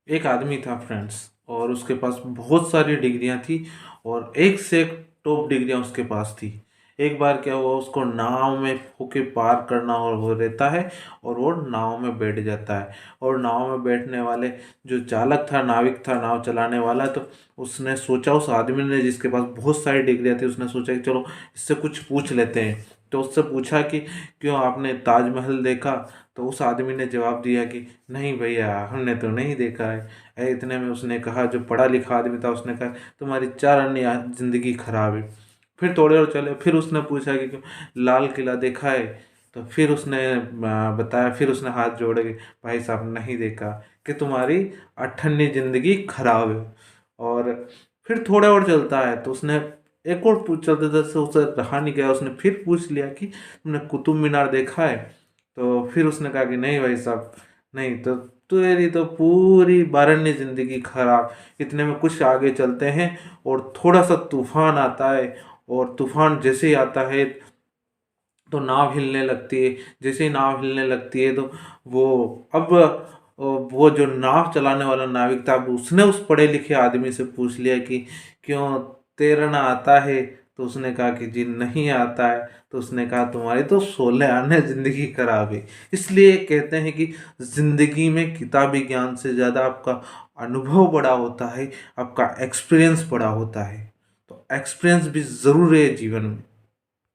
एक आदमी था फ्रेंड्स, और उसके पास बहुत सारी डिग्रियां थी और एक से एक टॉप डिग्रियां उसके पास थी। एक बार क्या हुआ, उसको नाव में होके पार करना और हो रहता है, और वो नाव में बैठ जाता है। और नाव में बैठने वाले जो चालक था, नाविक था, नाव चलाने वाला, तो उसने सोचा, उस आदमी ने जिसके पास बहुत सारी डिग्रियां थी, उसने सोचा कि चलो इससे कुछ पूछ लेते हैं। तो उससे पूछा कि क्यों, आपने ताजमहल देखा? तो उस आदमी ने जवाब दिया कि नहीं भैया, हमने तो नहीं देखा है। इतने में उसने कहा, जो पढ़ा लिखा आदमी था, उसने कहा तुम्हारी 4 अन्य जिंदगी खराब है। फिर थोड़े और चले, फिर उसने पूछा कि क्यों, लाल किला देखा है? तो फिर उसने बताया, फिर उसने हाथ जोड़े कि भाई साहब नहीं देखा, कि तुम्हारी 8 अन्य जिंदगी खराब है। और फिर थोड़ा और चलता है तो उसने एक और पूछ, चलते चलते उसे रहा नहीं गया, उसने फिर पूछ लिया कि तुमने कुतुब मीनार देखा है? तो फिर उसने कहा कि नहीं भाई साहब, नहीं। तो तेरी तो पूरी 12 जिंदगी खराब। इतने में कुछ आगे चलते हैं और थोड़ा सा तूफान आता है, और तूफान जैसे ही आता है तो नाव हिलने लगती है। जैसे ही नाव हिलने लगती है तो वो अब वो जो नाव चलाने वाला नाविक था, अब उसने उस पढ़े लिखे आदमी से पूछ लिया कि क्यों, तैरना आता है? तो उसने कहा कि जी नहीं आता है। तो उसने कहा तुम्हारी तो 16 आने जिंदगी खराब है। इसलिए कहते हैं कि जिंदगी में किताबी ज्ञान से ज़्यादा आपका अनुभव बड़ा होता है, आपका एक्सपीरियंस बड़ा होता है। तो एक्सपीरियंस भी ज़रूर है जीवन में।